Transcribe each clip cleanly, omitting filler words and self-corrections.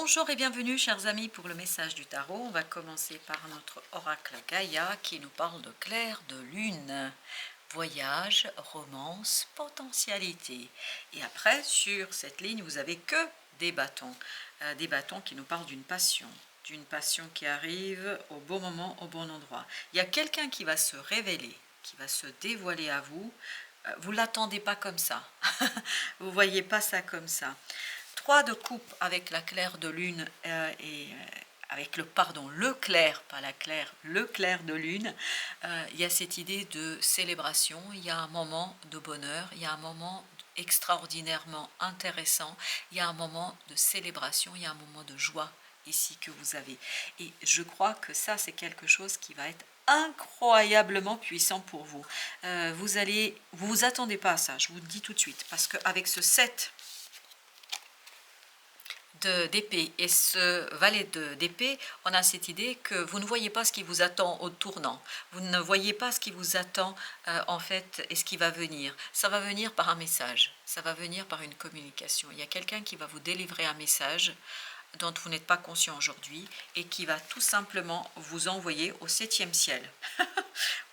Bonjour et bienvenue chers amis pour le message du tarot. On va commencer par notre oracle Gaïa qui nous parle de clair de lune, voyage, romance, potentialité. Et après sur cette ligne vous avez que des bâtons qui nous parlent d'une passion qui arrive au bon moment, au bon endroit. Il y a quelqu'un qui va se révéler, qui va se dévoiler à vous. Vous ne l'attendez pas comme ça, vous ne voyez pas ça comme ça. 3 de coupe avec la claire de lune avec le clair, pas la claire, le clair de lune. Il y a cette idée de célébration, il y a un moment de bonheur, il y a un moment extraordinairement intéressant, il y a un moment de célébration, il y a un moment de joie ici que vous avez. Et je crois que ça, c'est quelque chose qui va être incroyablement puissant pour vous. Vous attendez pas à ça, je vous le dis tout de suite, parce qu'avec ce 7 d'épée et ce valet d'épée, on a cette idée que vous ne voyez pas ce qui vous attend au tournant, vous ne voyez pas ce qui vous attend en fait et ce qui va venir. Ça va venir par un message, ça va venir par une communication. Il y a quelqu'un qui va vous délivrer un message dont vous n'êtes pas conscient aujourd'hui et qui va tout simplement vous envoyer au 7e ciel.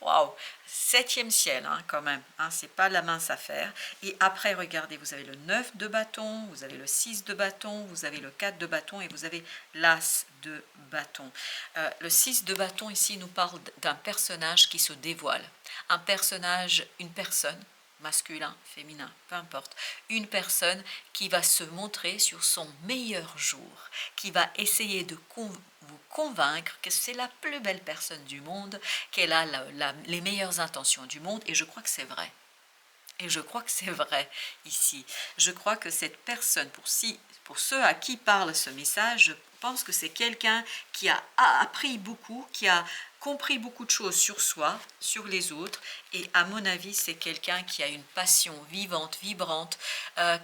Waouh, 7e ciel hein, quand même, hein, c'est pas la mince affaire. Et après, regardez, vous avez le 9 de bâton, vous avez le 6 de bâton, vous avez le 4 de bâton et vous avez l'as de bâton. Le 6 de bâton ici nous parle d'un personnage qui se dévoile. Un personnage, une personne, masculin, féminin, peu importe, une personne qui va se montrer sur son meilleur jour, qui va essayer de vous convaincre que c'est la plus belle personne du monde, qu'elle a les meilleures intentions du monde, et je crois que c'est vrai. Et je crois que c'est vrai ici. Je crois que cette personne, pour ceux à qui parle ce message, je pense que c'est quelqu'un qui a appris beaucoup, qui a compris beaucoup de choses sur soi, sur les autres, et à mon avis, c'est quelqu'un qui a une passion vivante, vibrante,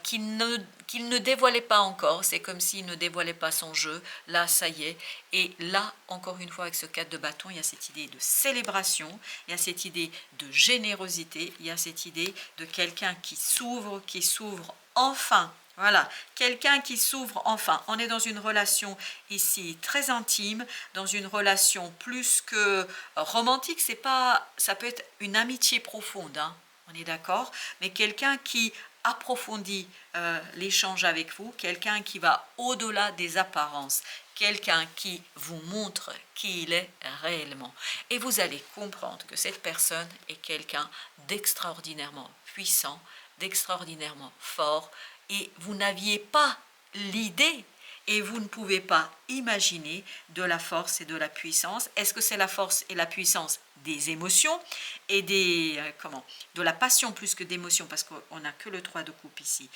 qu'il ne dévoilait pas encore. C'est comme s'il ne dévoilait pas son jeu. Là, ça y est. Et là, encore une fois, avec ce 4 de bâton, il y a cette idée de célébration, il y a cette idée de générosité, il y a cette idée de quelqu'un qui s'ouvre enfin. Voilà, quelqu'un qui s'ouvre enfin. On est dans une relation ici très intime, dans une relation plus que romantique. C'est pas, ça peut être une amitié profonde, hein, on est d'accord, mais quelqu'un qui approfondit l'échange avec vous, quelqu'un qui va au-delà des apparences, quelqu'un qui vous montre qui il est réellement. Et vous allez comprendre que cette personne est quelqu'un d'extraordinairement puissant, d'extraordinairement fort, et vous n'aviez pas l'idée et vous ne pouvez pas imaginer de la force et de la puissance. Est-ce que c'est la force et la puissance des émotions et de la passion plus que d'émotion, parce qu'on n'a que le 3 de coupe ici,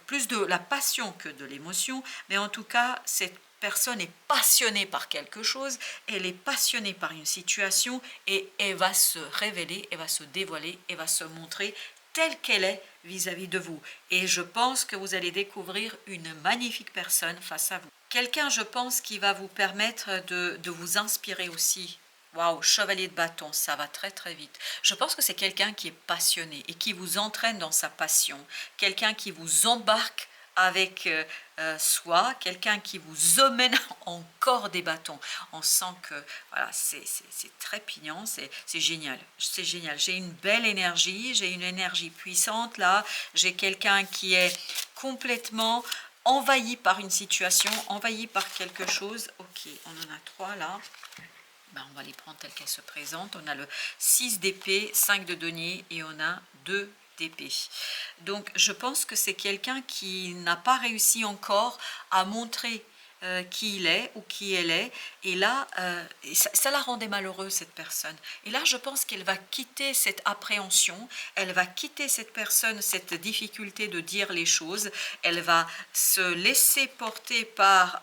plus de la passion que de l'émotion, mais en tout cas, cette personne est passionnée par quelque chose, elle est passionnée par une situation et elle va se révéler, elle va se dévoiler, elle va se montrer telle qu'elle est vis-à-vis de vous. Et je pense que vous allez découvrir une magnifique personne face à vous. Quelqu'un, je pense, qui va vous permettre de vous inspirer aussi. Waouh, chevalier de bâton, ça va très très vite. Je pense que c'est quelqu'un qui est passionné et qui vous entraîne dans sa passion. Quelqu'un qui vous embarque avec soi, quelqu'un qui vous emmène encore des bâtons. On sent que voilà, c'est trépignant, c'est génial, c'est génial. J'ai une belle énergie, j'ai une énergie puissante là, j'ai quelqu'un qui est complètement envahi par une situation, envahi par quelque chose. Ok, on en a 3 là. Ben, on va les prendre telles qu'elles se présentent. On a le 6 d'épée, 5 de denier et on a 2 d'épée. Donc je pense que c'est quelqu'un qui n'a pas réussi encore à montrer qui il est ou qui elle est. Et là, ça la rendait malheureuse, cette personne. Et là, je pense qu'elle va quitter cette appréhension, elle va quitter cette personne, cette difficulté de dire les choses, elle va se laisser porter par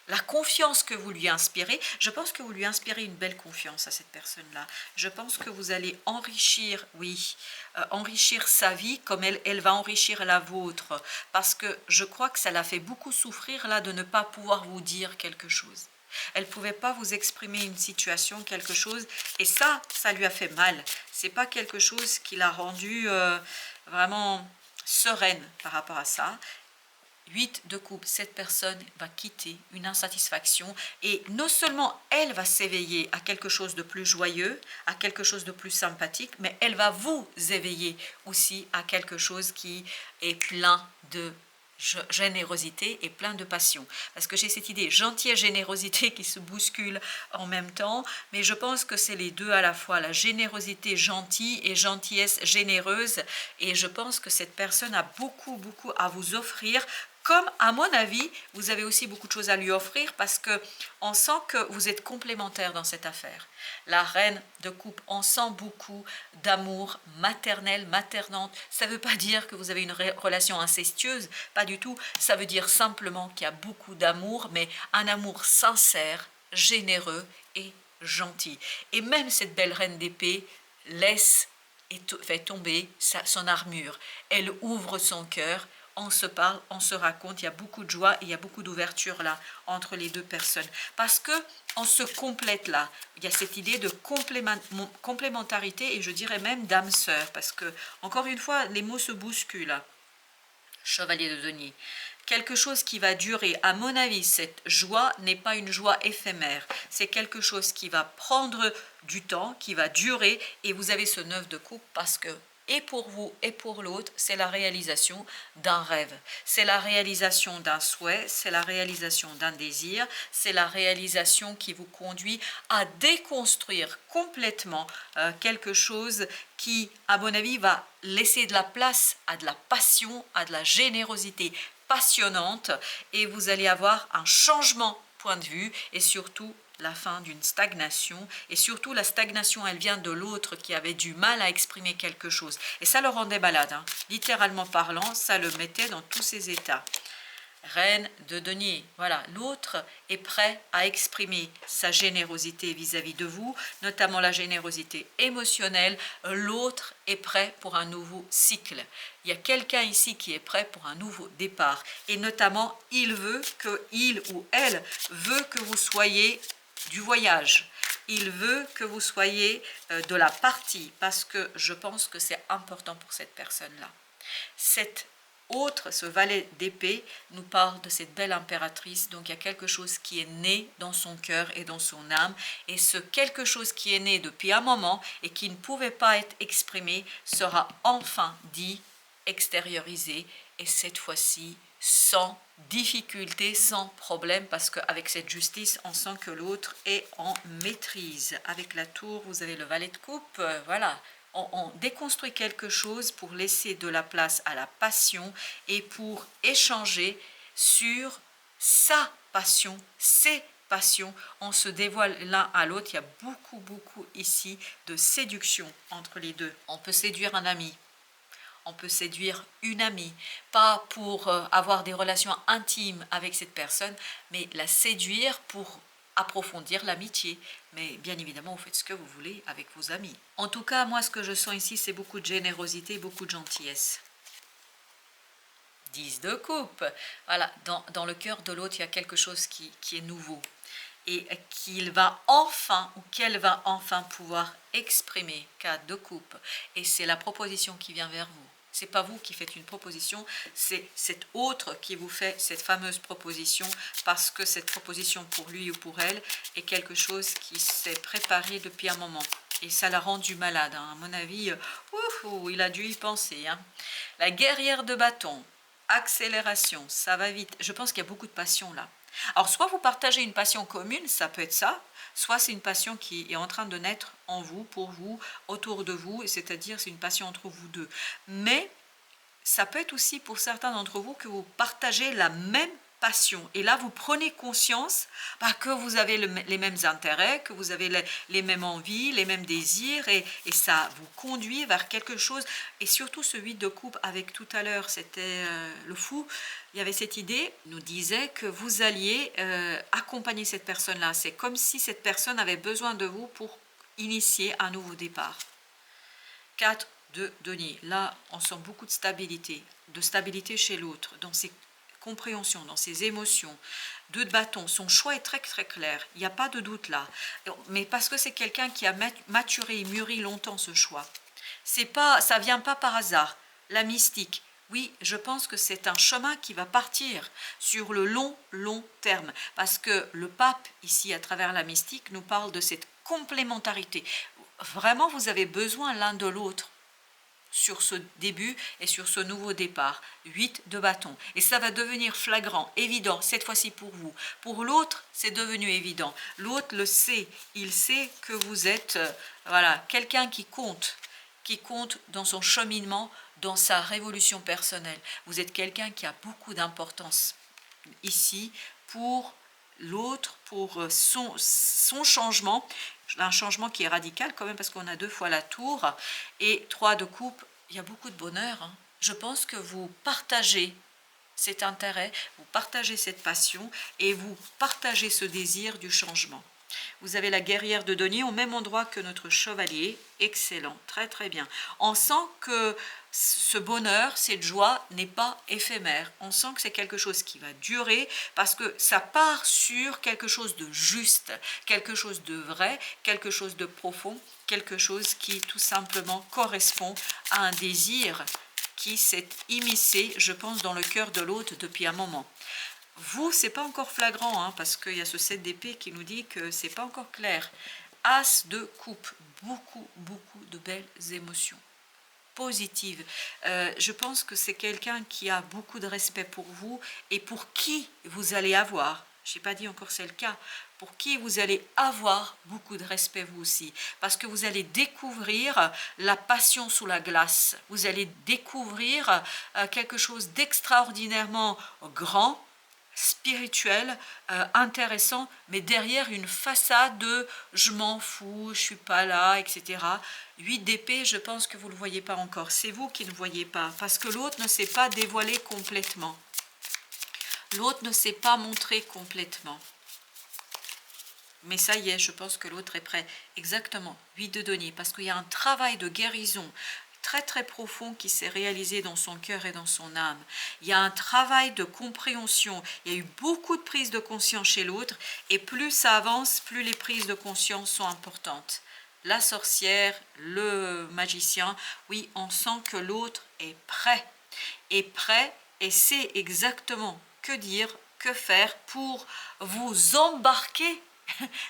la confiance que vous lui inspirez. Je pense que vous lui inspirez une belle confiance à cette personne-là. Je pense que vous allez enrichir, oui, enrichir sa vie comme elle va enrichir la vôtre. Parce que je crois que ça l'a fait beaucoup souffrir là de ne pas pouvoir vous dire quelque chose. Elle ne pouvait pas vous exprimer une situation, quelque chose, et ça lui a fait mal. C'est pas quelque chose qui l'a rendue vraiment sereine par rapport à ça. 8 de coupe, cette personne va quitter une insatisfaction et non seulement elle va s'éveiller à quelque chose de plus joyeux, à quelque chose de plus sympathique, mais elle va vous éveiller aussi à quelque chose qui est plein de générosité et plein de passion. Parce que j'ai cette idée gentillesse, générosité qui se bouscule en même temps, mais je pense que c'est les deux à la fois, la générosité gentille et gentillesse généreuse. Et je pense que cette personne a beaucoup, beaucoup à vous offrir. Comme à mon avis, vous avez aussi beaucoup de choses à lui offrir parce que on sent que vous êtes complémentaires dans cette affaire. La reine de coupe, on sent beaucoup d'amour maternel, maternante. Ça ne veut pas dire que vous avez une relation incestueuse, pas du tout. Ça veut dire simplement qu'il y a beaucoup d'amour, mais un amour sincère, généreux et gentil. Et même cette belle reine d'épée laisse et fait tomber son armure. Elle ouvre son cœur. On se parle, on se raconte, il y a beaucoup de joie et il y a beaucoup d'ouverture là entre les deux personnes. Parce que on se complète là. Il y a cette idée de complémentarité et je dirais même d'âme-sœur. Parce que, encore une fois, les mots se bousculent. Chevalier de denier. Quelque chose qui va durer. À mon avis, cette joie n'est pas une joie éphémère. C'est quelque chose qui va prendre du temps, qui va durer. Et vous avez ce 9 de coupe parce que et pour vous et pour l'autre, c'est la réalisation d'un rêve, c'est la réalisation d'un souhait, c'est la réalisation d'un désir, c'est la réalisation qui vous conduit à déconstruire complètement quelque chose qui, à mon avis, va laisser de la place à de la passion, à de la générosité passionnante et vous allez avoir un changement de point de vue et surtout la fin d'une stagnation et surtout la stagnation elle vient de l'autre qui avait du mal à exprimer quelque chose et ça le rendait malade, hein. Littéralement parlant, ça le mettait dans tous ses états. Reine de denier, voilà, l'autre est prêt à exprimer sa générosité vis-à-vis de vous, notamment la générosité émotionnelle. L'autre est prêt pour un nouveau cycle. Il y a quelqu'un ici qui est prêt pour un nouveau départ et notamment il ou elle veut que vous soyez du voyage. Il veut que vous soyez de la partie parce que je pense que c'est important pour cette personne-là. Ce valet d'épée nous parle de cette belle impératrice, donc il y a quelque chose qui est né dans son cœur et dans son âme, et ce quelque chose qui est né depuis un moment et qui ne pouvait pas être exprimé sera enfin dit, extériorisé, et cette fois-ci sans difficulté, sans problème, parce qu'avec cette justice, on sent que l'autre est en maîtrise. Avec la tour, vous avez le valet de coupe, voilà. On déconstruit quelque chose pour laisser de la place à la passion et pour échanger sur sa passion, ses passions. On se dévoile l'un à l'autre. Il y a beaucoup, beaucoup ici de séduction entre les deux. On peut séduire un ami. On peut séduire une amie, pas pour avoir des relations intimes avec cette personne, mais la séduire pour approfondir l'amitié. Mais bien évidemment, vous faites ce que vous voulez avec vos amis. En tout cas, moi, ce que je sens ici, c'est beaucoup de générosité, beaucoup de gentillesse. 10 de coupe. Voilà, dans le cœur de l'autre, il y a quelque chose qui est nouveau et qu'il va enfin ou qu'elle va enfin pouvoir exprimer. 4 de coupe. Et c'est la proposition qui vient vers vous. C'est pas vous qui faites une proposition, c'est cet autre qui vous fait cette fameuse proposition parce que cette proposition pour lui ou pour elle est quelque chose qui s'est préparé depuis un moment. Et ça l'a rendu malade, hein. À mon avis, il a dû y penser, hein. La guerrière de bâton, accélération, ça va vite. Je pense qu'il y a beaucoup de passion là. Alors, soit vous partagez une passion commune, ça peut être ça, soit c'est une passion qui est en train de naître en vous, pour vous, autour de vous, c'est-à-dire c'est une passion entre vous deux. Mais ça peut être aussi pour certains d'entre vous que vous partagez la même passion. Et là, vous prenez conscience que vous avez les mêmes intérêts, que vous avez les mêmes envies, les mêmes désirs, et ça vous conduit vers quelque chose. Et surtout, ce 8 de coupe avec tout à l'heure, c'était le fou. Il y avait cette idée, nous disait que vous alliez accompagner cette personne-là. C'est comme si cette personne avait besoin de vous pour initier un nouveau départ. 4 de denier. Là, on sent beaucoup de stabilité chez l'autre, dans ses compréhensions, dans ses émotions. 2 de bâton, son choix est très très clair, il n'y a pas de doute là. Mais parce que c'est quelqu'un qui a maturé et mûri longtemps ce choix. Ça ne vient pas par hasard. La mystique, Oui, je pense que c'est un chemin qui va partir sur le long terme. Parce que le pape, ici, à travers la mystique, nous parle de cette complémentarité. Vraiment, vous avez besoin l'un de l'autre sur ce début et sur ce nouveau départ. 8 de bâton. Et ça va devenir flagrant, évident, cette fois-ci pour vous. Pour l'autre, c'est devenu évident. L'autre le sait. Il sait que vous êtes voilà, quelqu'un qui compte dans son cheminement, dans sa révolution personnelle. Vous êtes quelqu'un qui a beaucoup d'importance ici pour l'autre, pour son changement, un changement qui est radical quand même parce qu'on a 2 fois la tour et 3 de coupe, il y a beaucoup de bonheur. Hein. Je pense que vous partagez cet intérêt, vous partagez cette passion et vous partagez ce désir du changement. Vous avez la guerrière de denier au même endroit que notre chevalier. Excellent, très très bien. On sent que ce bonheur, cette joie n'est pas éphémère. On sent que c'est quelque chose qui va durer parce que ça part sur quelque chose de juste, quelque chose de vrai, quelque chose de profond, quelque chose qui tout simplement correspond à un désir qui s'est immiscé, je pense, dans le cœur de l'autre depuis un moment. Vous, c'est pas encore flagrant, hein, parce qu'il y a ce 7 d'épée qui nous dit que c'est pas encore clair. As de coupe, beaucoup de belles émotions positives. Je pense que c'est quelqu'un qui a beaucoup de respect pour vous et pour qui vous allez avoir, je n'ai pas dit encore c'est le cas, pour qui vous allez avoir beaucoup de respect vous aussi, parce que vous allez découvrir la passion sous la glace, vous allez découvrir quelque chose d'extraordinairement grand, spirituel, intéressant, mais derrière une façade de je m'en fous, je suis pas là, etc. 8 d'épée, je pense que vous ne le voyez pas encore. C'est vous qui ne voyez pas, parce que l'autre ne s'est pas dévoilé complètement. L'autre ne s'est pas montré complètement. Mais ça y est, je pense que l'autre est prêt. Exactement, 8 de denier, parce qu'il y a un travail de guérison très très profond qui s'est réalisé dans son cœur et dans son âme. Il y a un travail de compréhension, il y a eu beaucoup de prises de conscience chez l'autre, et plus ça avance, plus les prises de conscience sont importantes. La sorcière, le magicien, oui, on sent que l'autre est prêt, et sait exactement que dire, que faire pour vous embarquer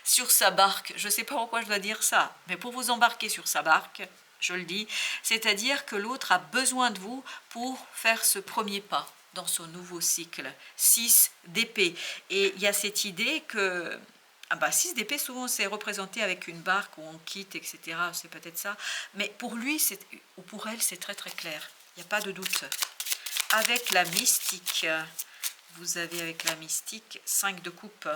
sur sa barque. Je ne sais pas pourquoi je dois dire ça, mais pour vous embarquer sur sa barque, je le dis, c'est-à-dire que l'autre a besoin de vous pour faire ce premier pas dans son nouveau cycle. 6 d'épée. Et il y a cette idée que 6 d'épée, souvent c'est représenté avec une barque où on quitte, etc. C'est peut-être ça. Mais pour lui, ou pour elle, c'est très très clair. Il n'y a pas de doute. Avec la mystique, vous avez avec la mystique 5 de coupe.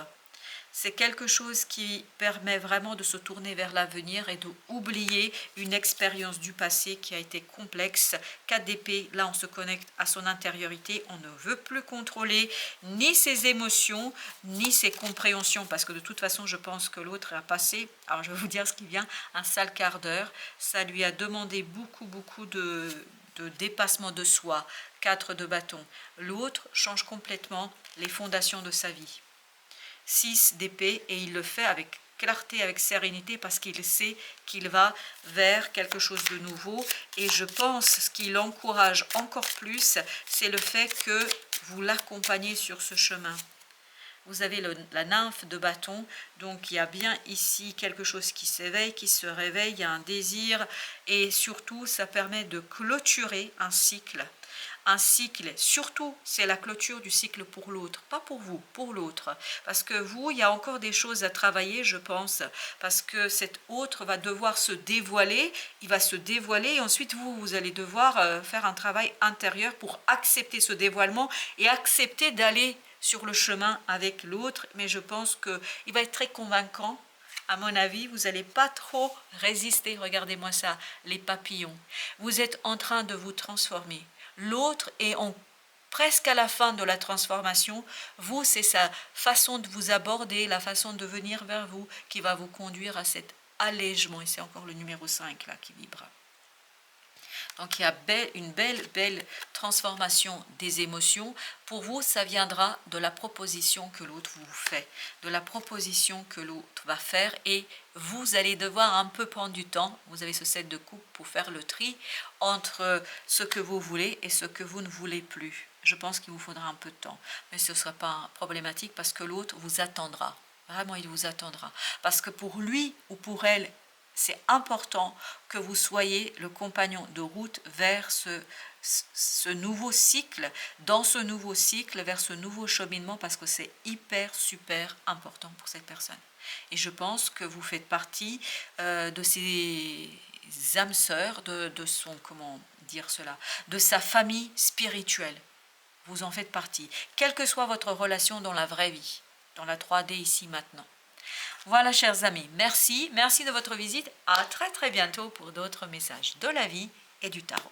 C'est quelque chose qui permet vraiment de se tourner vers l'avenir et d'oublier une expérience du passé qui a été complexe. 4 d'épée, là on se connecte à son intériorité, on ne veut plus contrôler ni ses émotions, ni ses compréhensions, parce que de toute façon je pense que l'autre a passé, alors je vais vous dire ce qui vient, un sale quart d'heure. Ça lui a demandé beaucoup de dépassement de soi. 4 de bâton. L'autre change complètement les fondations de sa vie. 6 d'épée, et il le fait avec clarté, avec sérénité, parce qu'il sait qu'il va vers quelque chose de nouveau. Et je pense ce qui l'encourage encore plus, c'est le fait que vous l'accompagnez sur ce chemin. Vous avez la nymphe de bâton, donc il y a bien ici quelque chose qui s'éveille, qui se réveille, il y a un désir, et surtout ça permet de clôturer un cycle. Un cycle, surtout c'est la clôture du cycle pour l'autre, pas pour vous, pour l'autre. Parce que vous, il y a encore des choses à travailler, je pense, parce que cet autre va devoir se dévoiler, il va se dévoiler, et ensuite vous allez devoir faire un travail intérieur pour accepter ce dévoilement et accepter d'aller sur le chemin avec l'autre. Mais je pense qu'il va être très convaincant. À mon avis, vous n'allez pas trop résister. Regardez-moi ça, les papillons. Vous êtes en train de vous transformer. L'autre est presque à la fin de la transformation. Vous, c'est sa façon de vous aborder, la façon de venir vers vous qui va vous conduire à cet allègement. Et c'est encore le numéro 5 là qui vibre. Donc il y a une belle transformation des émotions. Pour vous, ça viendra de la proposition que l'autre vous fait, de la proposition que l'autre va faire, et vous allez devoir un peu prendre du temps. Vous avez ce 7 de coupe pour faire le tri entre ce que vous voulez et ce que vous ne voulez plus. Je pense qu'il vous faudra un peu de temps, mais ce ne sera pas problématique parce que l'autre vous attendra. Vraiment, il vous attendra. Parce que pour lui ou pour elle, c'est important que vous soyez le compagnon de route vers ce nouveau cycle, dans ce nouveau cycle, vers ce nouveau cheminement, parce que c'est hyper, super important pour cette personne. Et je pense que vous faites partie de ces âmes sœurs, de son, comment dire cela, de sa famille spirituelle. Vous en faites partie, quelle que soit votre relation dans la vraie vie, dans la 3D ici maintenant. Voilà, chers amis, merci de votre visite. À très bientôt pour d'autres messages de la vie et du tarot.